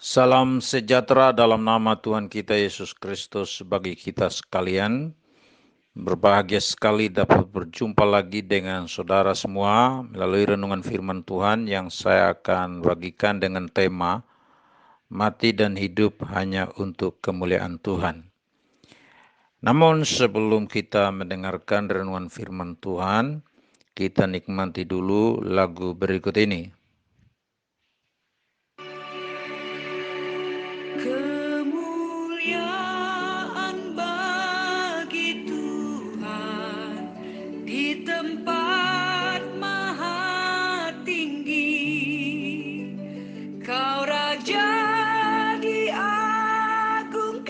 Salam sejahtera dalam nama Tuhan kita Yesus Kristus bagi kita sekalian. Berbahagia sekali dapat berjumpa lagi dengan saudara semua melalui renungan firman Tuhan yang saya akan bagikan dengan tema Mati dan Hidup Hanya untuk Kemuliaan Tuhan. Namun sebelum kita mendengarkan renungan firman Tuhan, kita nikmati dulu lagu berikut ini. Kemuliaan bagi Tuhan di tempat maha tinggi. Kau Raja diagungkan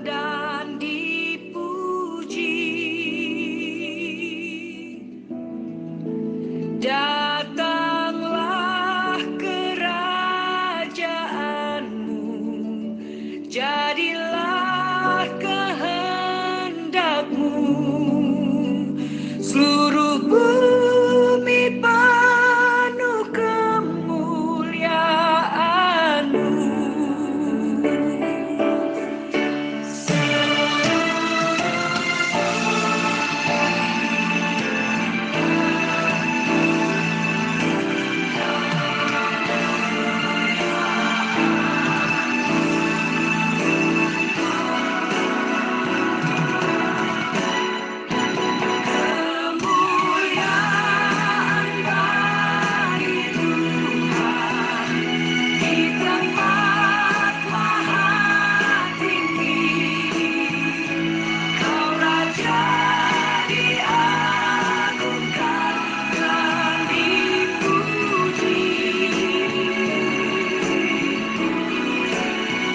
dan dipuji. Datanglah kerajaanmu, jadilah kehendakmu, seluruh bumi penuh kemuliaan-Mu. Kemuliaan bagi Tuhan di tempat maha tinggi. Kau Raja diagungkan dan dipuji.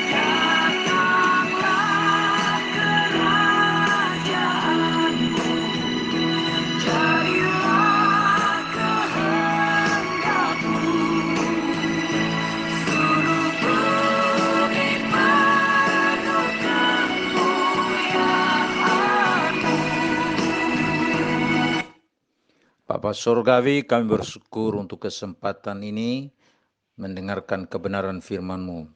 Datanglah kerajaanmu, jadilah kehendakmu, seluruh bumi penuh kemuliaan-Mu. Bapa Surgawi, kami bersyukur untuk kesempatan ini mendengarkan kebenaran firman-Mu.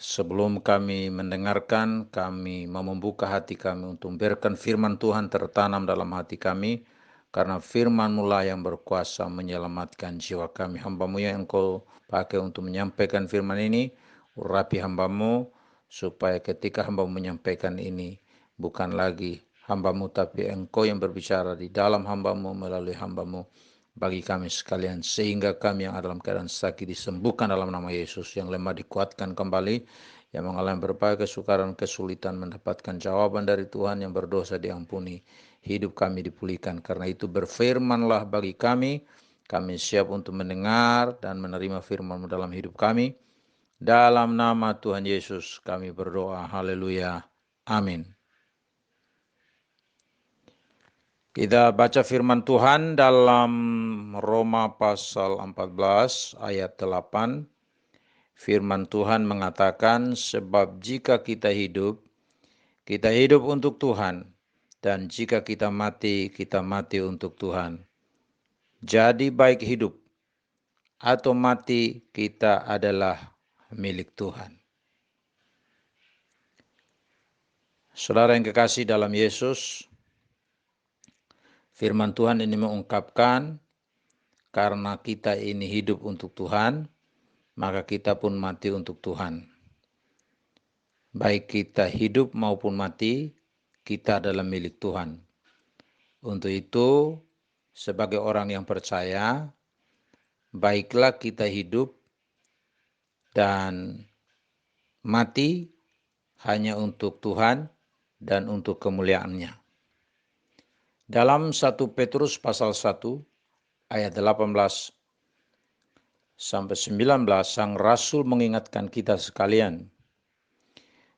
Sebelum kami mendengarkan, kami mau membuka hati kami untuk membiarkan firman Tuhan tertanam dalam hati kami, karena firman-Mu lah yang berkuasa menyelamatkan jiwa kami. Hamba-Mu yang Engkau pakai untuk menyampaikan firman ini, urapi hamba-Mu, supaya ketika hamba-Mu menyampaikan ini, bukan lagi hamba-Mu, tapi Engkau yang berbicara di dalam hamba-Mu, melalui hamba-Mu, bagi kami sekalian, sehingga kami yang ada dalam keadaan sakit disembuhkan dalam nama Yesus, yang lemah dikuatkan kembali, yang mengalami berbagai kesukaran kesulitan mendapatkan jawaban dari Tuhan, yang berdosa diampuni, hidup kami dipulihkan. Karena itu berfirmanlah bagi kami siap untuk mendengar dan menerima firman-Mu dalam hidup kami. Dalam nama Tuhan Yesus kami berdoa, haleluya, amin. Kita baca firman Tuhan dalam Roma pasal 14 ayat 8. Firman Tuhan mengatakan, sebab jika kita hidup untuk Tuhan, dan jika kita mati untuk Tuhan. Jadi baik hidup atau mati, kita adalah milik Tuhan. Saudara yang kekasih dalam Yesus, firman Tuhan ini mengungkapkan, karena kita ini hidup untuk Tuhan, maka kita pun mati untuk Tuhan. Baik kita hidup maupun mati, kita adalah milik Tuhan. Untuk itu, sebagai orang yang percaya, baiklah kita hidup dan mati hanya untuk Tuhan dan untuk kemuliaan-Nya. Dalam 1 Petrus pasal 1 ayat 18 sampai 19, sang rasul mengingatkan kita sekalian,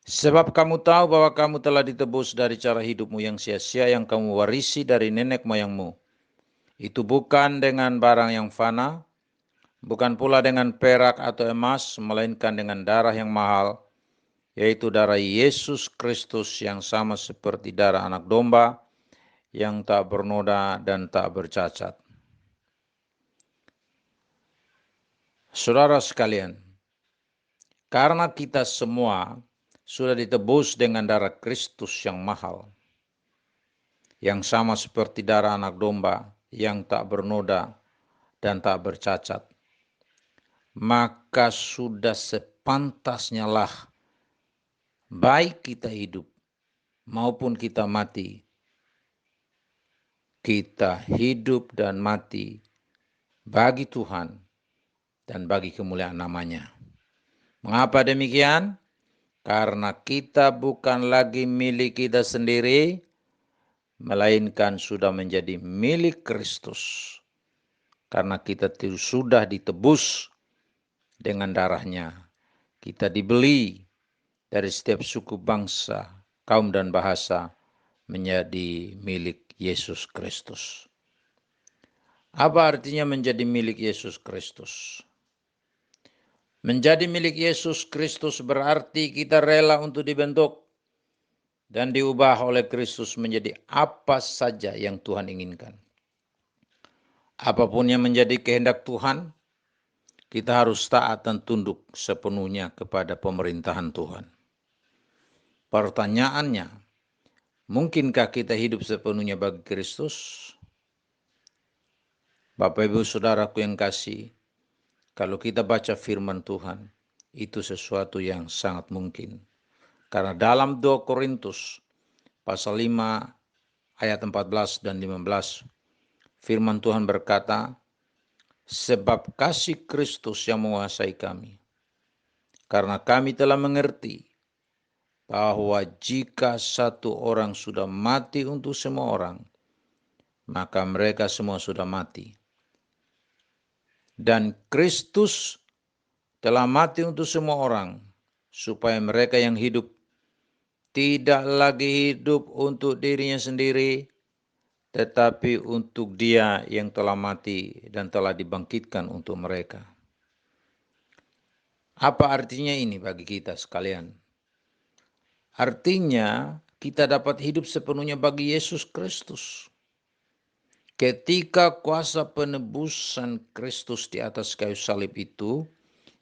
sebab kamu tahu bahwa kamu telah ditebus dari cara hidupmu yang sia-sia yang kamu warisi dari nenek moyangmu. Itu bukan dengan barang yang fana, bukan pula dengan perak atau emas, melainkan dengan darah yang mahal, yaitu darah Yesus Kristus, yang sama seperti darah anak domba, yang tak bernoda dan tak bercacat. Saudara sekalian, Karena kita semua sudah ditebus dengan darah Kristus yang mahal, yang sama seperti darah anak domba yang tak bernoda dan tak bercacat. Maka sudah sepantasnya lah baik kita hidup maupun kita mati, kita hidup dan mati bagi Tuhan dan bagi kemuliaan namanya. Mengapa demikian? Karena kita bukan lagi milik kita sendiri, melainkan sudah menjadi milik Kristus. Karena kita sudah ditebus dengan darahnya. Kita dibeli dari setiap suku bangsa, kaum dan bahasa menjadi milik Yesus Kristus. Apa artinya menjadi milik Yesus Kristus? Menjadi milik Yesus Kristus berarti kita rela untuk dibentuk dan diubah oleh Kristus menjadi apa saja yang Tuhan inginkan. Apapun yang menjadi kehendak Tuhan, kita harus taat dan tunduk sepenuhnya kepada pemerintahan Tuhan. Pertanyaannya, mungkinkah kita hidup sepenuhnya bagi Kristus? Bapak Ibu Saudaraku yang kasih, kalau kita baca firman Tuhan, itu sesuatu yang sangat mungkin. Karena dalam 2 Korintus pasal 5 ayat 14 dan 15, firman Tuhan berkata, sebab kasih Kristus yang menguasai kami. Karena kami telah mengerti bahwa jika satu orang sudah mati untuk semua orang, maka mereka semua sudah mati. Dan Kristus telah mati untuk semua orang, supaya mereka yang hidup tidak lagi hidup untuk dirinya sendiri, tetapi untuk Dia yang telah mati dan telah dibangkitkan untuk mereka. Apa artinya ini bagi kita sekalian? Artinya kita dapat hidup sepenuhnya bagi Yesus Kristus. Ketika kuasa penebusan Kristus di atas kayu salib itu,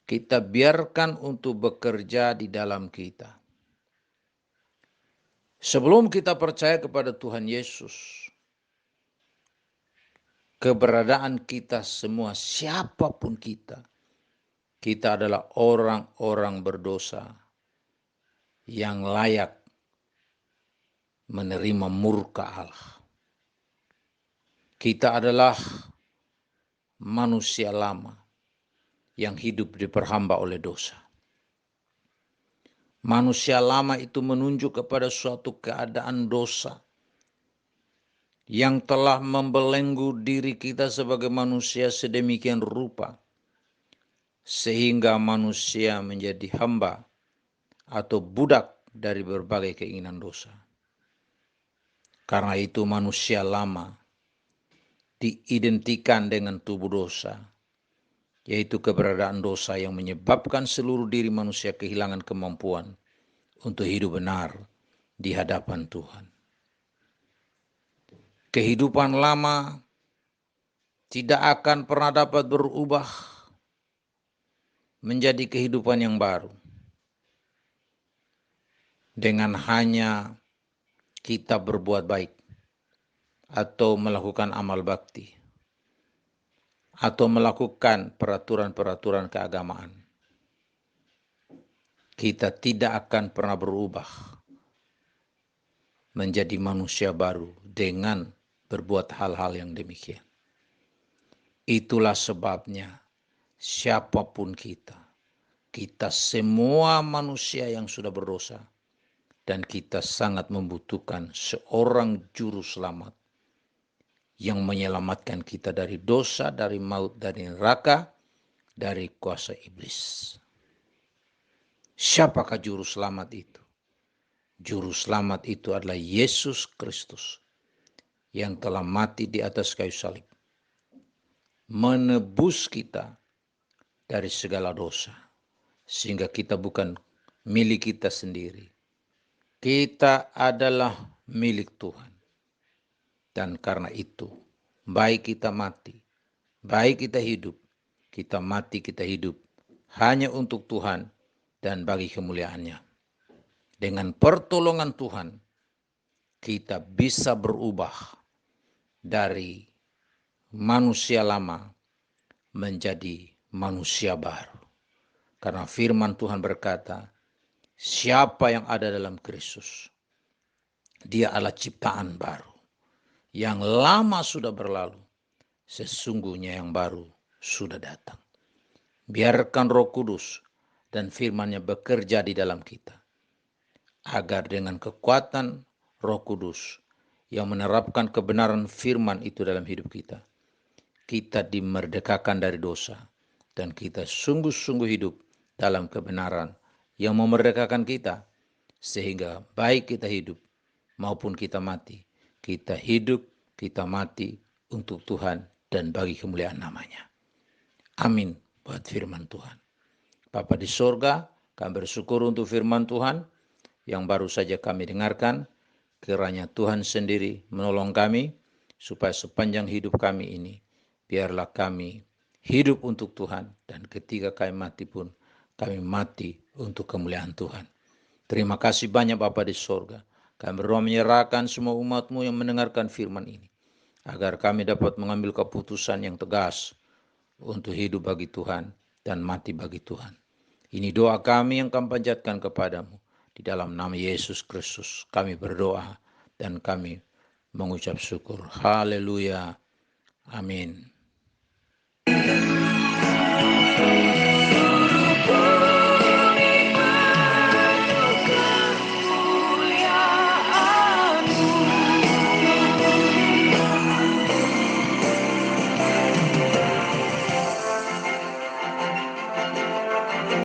kita biarkan untuk bekerja di dalam kita. Sebelum kita percaya kepada Tuhan Yesus, keberadaan kita semua, siapapun kita adalah orang-orang berdosa yang layak menerima murka Allah. Kita adalah manusia lama yang hidup diperhamba oleh dosa. Manusia lama itu menunjuk kepada suatu keadaan dosa yang telah membelenggu diri kita sebagai manusia sedemikian rupa, sehingga manusia menjadi hamba atau budak dari berbagai keinginan dosa. Karena itu manusia lama diidentikan dengan tubuh dosa, yaitu keberadaan dosa yang menyebabkan seluruh diri manusia kehilangan kemampuan untuk hidup benar di hadapan Tuhan. Kehidupan lama tidak akan pernah dapat berubah menjadi kehidupan yang baru dengan hanya kita berbuat baik atau melakukan amal bakti atau melakukan peraturan-peraturan keagamaan. Kita tidak akan pernah berubah menjadi manusia baru dengan berbuat hal-hal yang demikian. Itulah sebabnya siapapun kita semua manusia yang sudah berdosa, dan kita sangat membutuhkan seorang juru selamat yang menyelamatkan kita dari dosa, dari maut, dari neraka, dari kuasa iblis. Siapakah juru selamat itu? Juru selamat itu adalah Yesus Kristus yang telah mati di atas kayu salib, menebus kita dari segala dosa, sehingga kita bukan milik kita sendiri. Kita adalah milik Tuhan. Dan karena itu, baik kita mati, baik kita hidup, kita mati, kita hidup hanya untuk Tuhan dan bagi kemuliaan-Nya. Dengan pertolongan Tuhan, kita bisa berubah dari manusia lama menjadi manusia baru. Karena firman Tuhan berkata, siapa yang ada dalam Kristus, dia adalah ciptaan baru. Yang lama sudah berlalu, sesungguhnya yang baru sudah datang. Biarkan Roh Kudus dan firman-Nya bekerja di dalam kita, agar dengan kekuatan Roh Kudus yang menerapkan kebenaran firman itu dalam hidup kita, kita dimerdekakan dari dosa, dan kita sungguh-sungguh hidup dalam kebenaran yang memerdekakan kita, sehingga baik kita hidup maupun kita mati, kita hidup, kita mati untuk Tuhan dan bagi kemuliaan namanya. Amin buat firman Tuhan. Bapa di sorga, kami bersyukur untuk firman Tuhan yang baru saja kami dengarkan. Kiranya Tuhan sendiri menolong kami, supaya sepanjang hidup kami ini, biarlah kami hidup untuk Tuhan, dan ketika kami mati pun, kami mati untuk kemuliaan Tuhan. Terima kasih banyak Bapa di sorga. Kami berdoa menyerahkan semua umat-Mu yang mendengarkan firman ini, agar kami dapat mengambil keputusan yang tegas untuk hidup bagi Tuhan dan mati bagi Tuhan. Ini doa kami yang kami panjatkan kepadamu. Di dalam nama Yesus Kristus kami berdoa dan kami mengucap syukur. Haleluya. Amin.